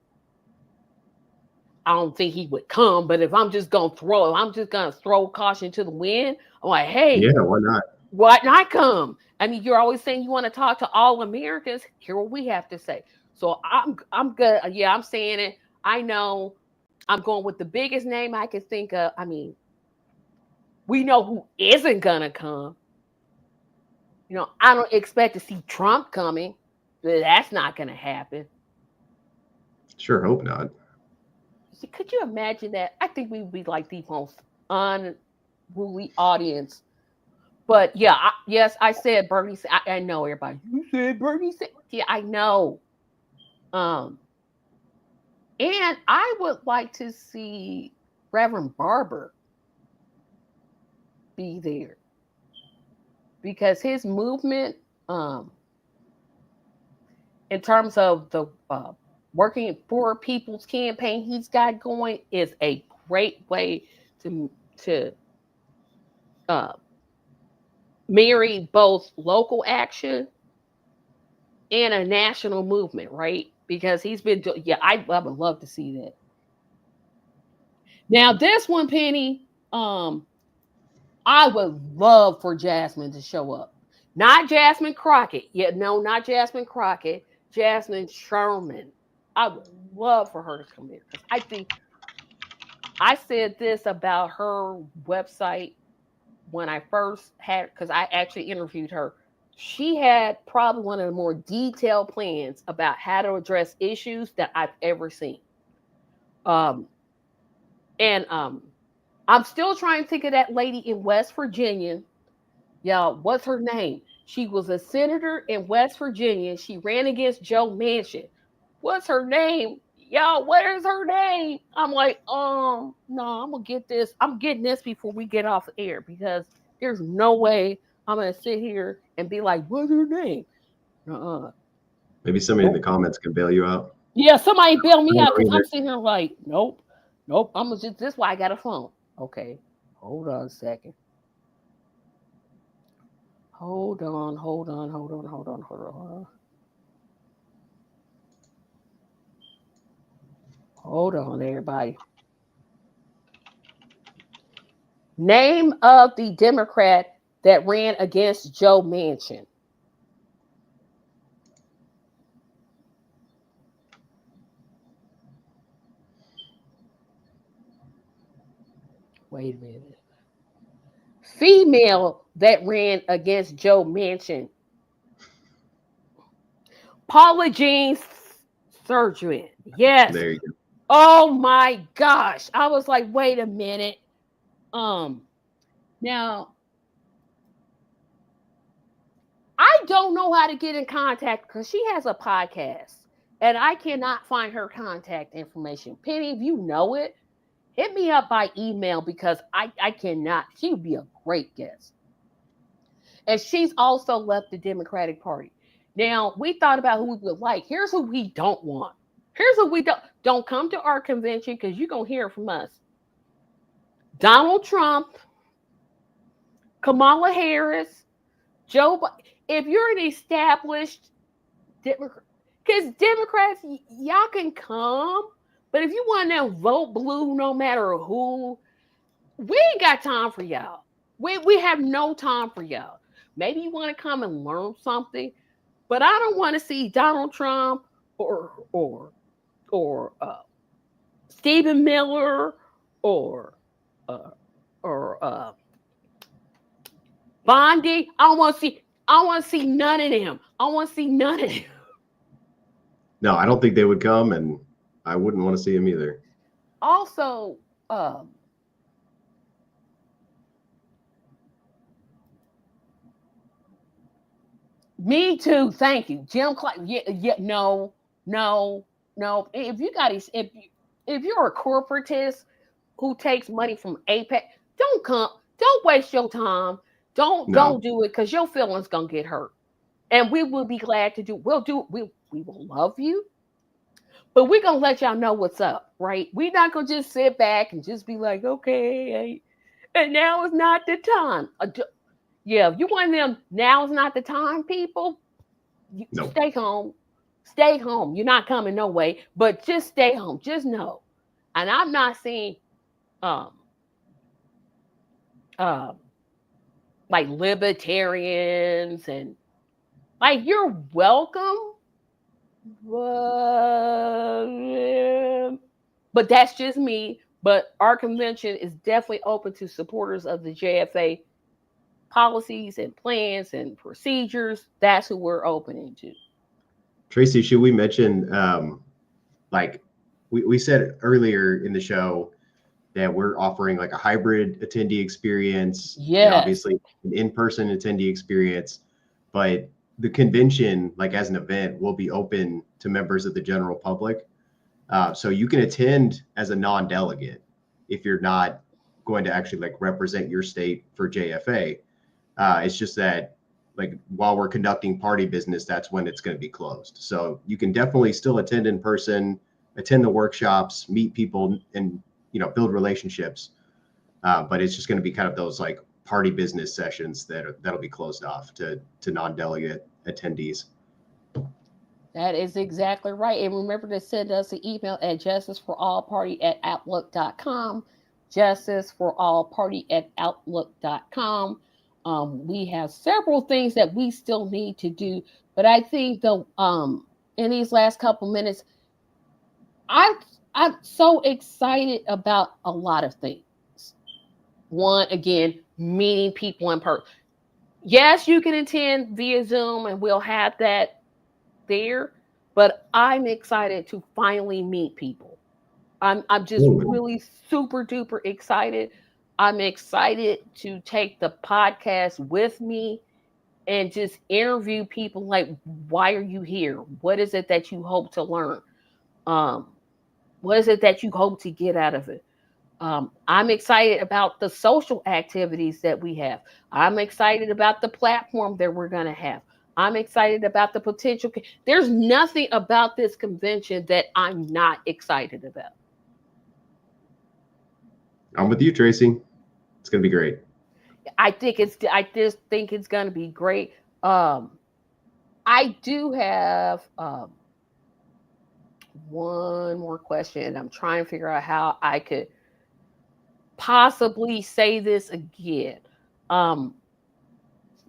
A: I don't think he would come. But if I'm just gonna throw caution to the wind, I'm like, hey,
B: yeah, why not?
A: Why not come? I mean, you're always saying you want to talk to all Americans. Hear what we have to say. So I'm good. Yeah, I'm saying it. I know. I'm going with the biggest name I can think of. I mean, we know who isn't gonna come. I don't expect to see Trump coming. That's not gonna happen.
B: Sure hope not.
A: Could you imagine that? I think we would be like the most unruly audience. But yeah, yes, I said Bernie. I know everybody. You said Bernie. Yeah, I know. And I would like to see Reverend Barber be there because his movement, in terms of the working for people's campaign he's got going, is a great way to marry both local action and a national movement, right? Because he's been, I would love to see that. Now, this one, Penny, I would love for Jasmine to show up. Not Jasmine Crockett. Yeah, no, not Jasmine Crockett. Jasmine Sherman. I would love for her to come in because I think I said this about her website when I first had, because I actually interviewed her. She had probably one of the more detailed plans about how to address issues that I've ever seen. And I'm still trying to think of that lady in West Virginia. Y'all, what's her name? She was a senator in West Virginia. She ran against Joe Manchin. What's her name? Y'all, what is her name? I'm like, no, I'm gonna get this. I'm getting this before we get off the air because there's no way I'm gonna sit here and be like, what's her name?
B: Maybe somebody in the comments can bail you out.
A: Yeah, somebody bail me out because I'm sitting here like, nope. I'm gonna just. This is why I got a phone. Okay, hold on a second. Hold on. Hold on, everybody. Name of the Democrat that ran against Joe Manchin. Wait a minute. Female that ran against Joe Manchin. Paula Jean Surgeon. Yes.
B: There you go.
A: Oh my gosh. I was like, wait a minute. Now don't know how to get in contact because she has a podcast and I cannot find her contact information. Penny, if you know it, hit me up by email because I cannot. She would be a great guest. And she's also left the Democratic Party. Now, we thought about who we would like. Here's who we don't want. Here's who we don't come to our convention because you're going to hear from us. Donald Trump, Kamala Harris, Joe Biden. If you're an established Democrat, because Democrats, y'all can come, but if you want to vote blue no matter who, we ain't got time for y'all. We have no time for y'all. Maybe you want to come and learn something, but I don't want to see Donald Trump or Stephen Miller or Bondi. I don't want to see none of them. I want to see none of them.
B: No, I don't think they would come, and I wouldn't want to see them either.
A: Also, me too. Thank you, Jim. Yeah. No. If you're a corporatist who takes money from APEC, don't come. Don't waste your time. Don't do it because your feelings gonna get hurt. And we will be glad to do. We will love you, but we're gonna let y'all know what's up, right? We're not gonna just sit back and just be like, okay, and now is not the time. Yeah, if you want them, now is not the time, people. Stay home. Stay home. You're not coming no way, but just stay home. Just know. And I'm not seeing like libertarians and like you're welcome, but that's just me. But our convention is definitely open to supporters of the JFA policies and plans and procedures. That's who we're opening to.
B: Tracy, should we mention, like we said earlier in the show that we're offering like a hybrid attendee experience,
A: yes,
B: obviously an in-person attendee experience, but the convention, like as an event, will be open to members of the general public. So you can attend as a non-delegate if you're not going to actually like represent your state for JFA. It's just that like while we're conducting party business, that's when it's going to be closed. So you can definitely still attend in person, attend the workshops, meet people, and build relationships. But it's just going to be kind of those like party business sessions that'll be closed off to non-delegate attendees.
A: That is exactly right. And remember to send us an email at justiceforallparty@outlook.com. Justiceforallparty@outlook.com. We have several things that we still need to do, but I think in these last couple minutes, I'm so excited about a lot of things. One, again, meeting people in person. Yes, you can attend via Zoom, and we'll have that there. But I'm excited to finally meet people. I'm just really super duper excited. I'm excited to take the podcast with me and just interview people like, why are you here? What is it that you hope to learn? What is it that you hope to get out of it? I'm excited about the social activities that we have. I'm excited about the platform that we're going to have. I'm excited about the potential. There's nothing about this convention that I'm not excited about.
B: I'm with you, Tracy. It's going to be great.
A: I just think it's going to be great. I do have one more question, and I'm trying to figure out how I could possibly say this again.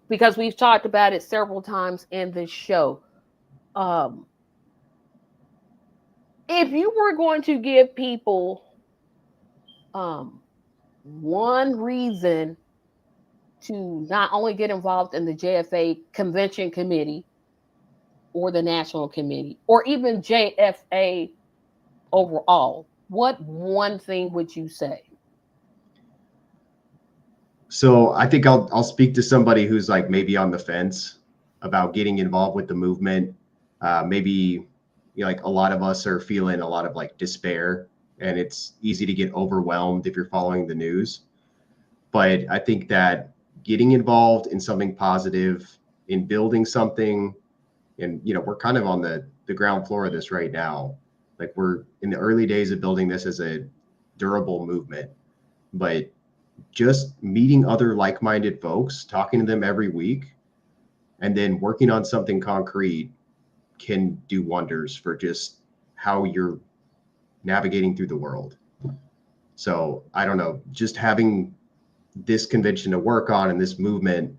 A: Because we've talked about it several times in this show. If you were going to give people one reason to not only get involved in the JFA convention committee or the national committee or even JFA overall, what one thing would you say?
B: So I think I'll speak to somebody who's like maybe on the fence. about getting involved with the movement. Maybe like a lot of us are feeling a lot of like despair, and it's easy to get overwhelmed if you're following the news. But I think that getting involved in something positive, in building something, and we're kind of on the ground floor of this right now. Like we're in the early days of building this as a durable movement, but just meeting other like-minded folks, talking to them every week, and then working on something concrete can do wonders for just how you're navigating through the world. So I don't know, just having this convention to work on and this movement,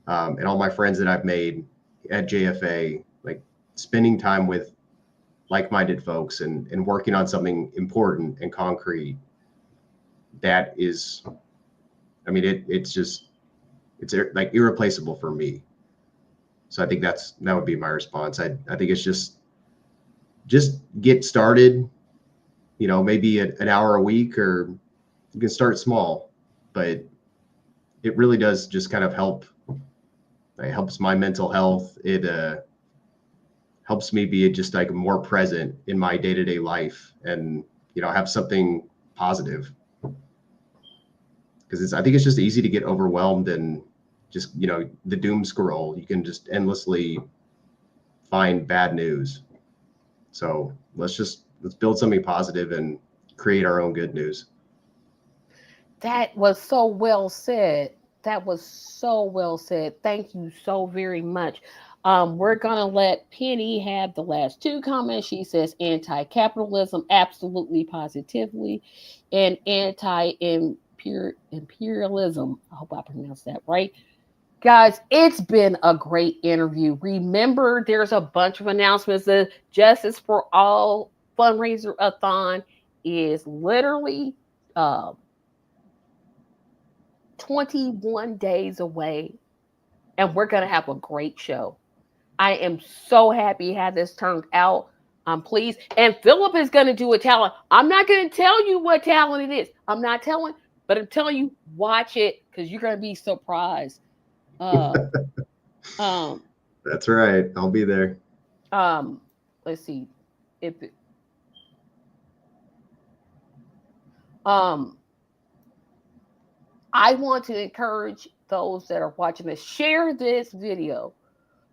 B: and all my friends that I've made at JFA, like spending time with like-minded folks and working on something important and concrete, that is, I mean, it's like irreplaceable for me. So I think that would be my response. I think it's just get started, maybe an hour a week, or you can start small, but it really does just kind of help. It helps my mental health. It helps me be just like more present in my day-to-day life, and have something positive. Because I think it's just easy to get overwhelmed and just the doom scroll. You can just endlessly find bad news. So let's build something positive and create our own good news.
A: That was so well said. That was so well said. Thank you so very much. We're gonna let Penny have the last two comments. She says anti-capitalism, absolutely, positively, and anti-imperialism. I hope I pronounced that right. Guys, it's been a great interview. Remember, there's a bunch of announcements. The Justice for All Fundraiser-A-Thon is literally uh, 21 days away, and we're going to have a great show. I am so happy how this turned out. I'm pleased. And Philip is going to do a talent. I'm not going to tell you what talent it is. I'm not telling, but I'm telling you, watch it because you're going to be surprised. Uh, um,
B: That's right. I'll be there.
A: let's see. If it, um, I want to encourage those that are watching this, share this video.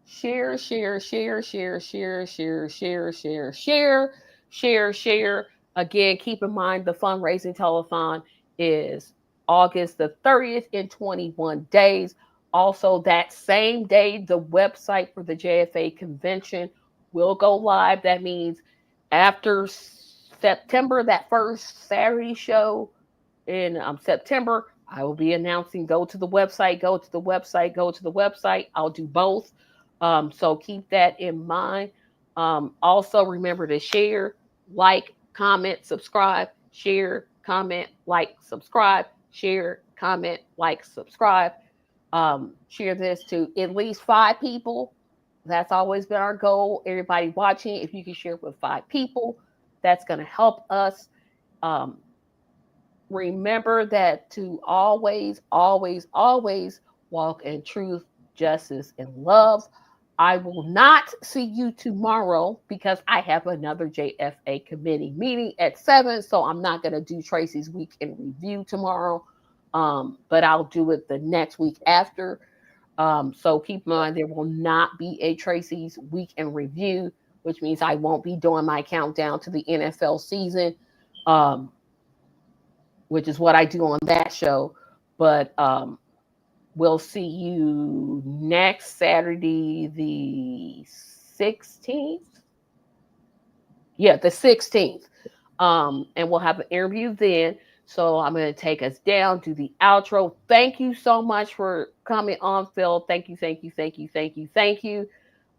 A: Share, share, share, share, share, share, share, share, share, share, share. Again, keep in mind the fundraising telethon is August the 30th in 21 days. Also, that same day, the website for the JFA convention will go live. That means after September, that first Saturday show in September, I will be announcing go to the website, go to the website, go to the website. I'll do both. So keep that in mind. Also, remember to share, like, comment, subscribe, share, comment, like, subscribe, share, comment, like, subscribe. Share this to at least 5 people. That's always been our goal. Everybody watching, if you can share with 5 people, that's going to help us. Um, Remember that to always, always, always walk in truth, justice, and love. I will not see you tomorrow because I have another JFA committee meeting at 7. So I'm not going to do Tracy's week in review tomorrow. But I'll do it the next week after. So keep in mind there will not be a Tracy's week in review, which means I won't be doing my countdown to the NFL season. Which is what I do on that show. But we'll see you next Saturday, the 16th. Yeah, the 16th. And we'll have an interview then. So I'm going to take us down to the outro. Thank you so much for coming on, Phil. Thank you, thank you, thank you, thank you, thank you.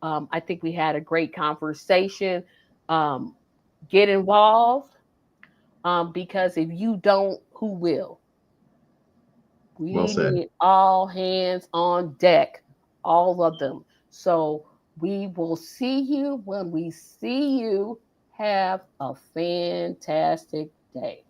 A: I think we had a great conversation. Get involved because if you don't, who will?
B: Well
A: We
B: said.
A: need all hands on deck, all of them. So we will see you when we see you. Have a fantastic day.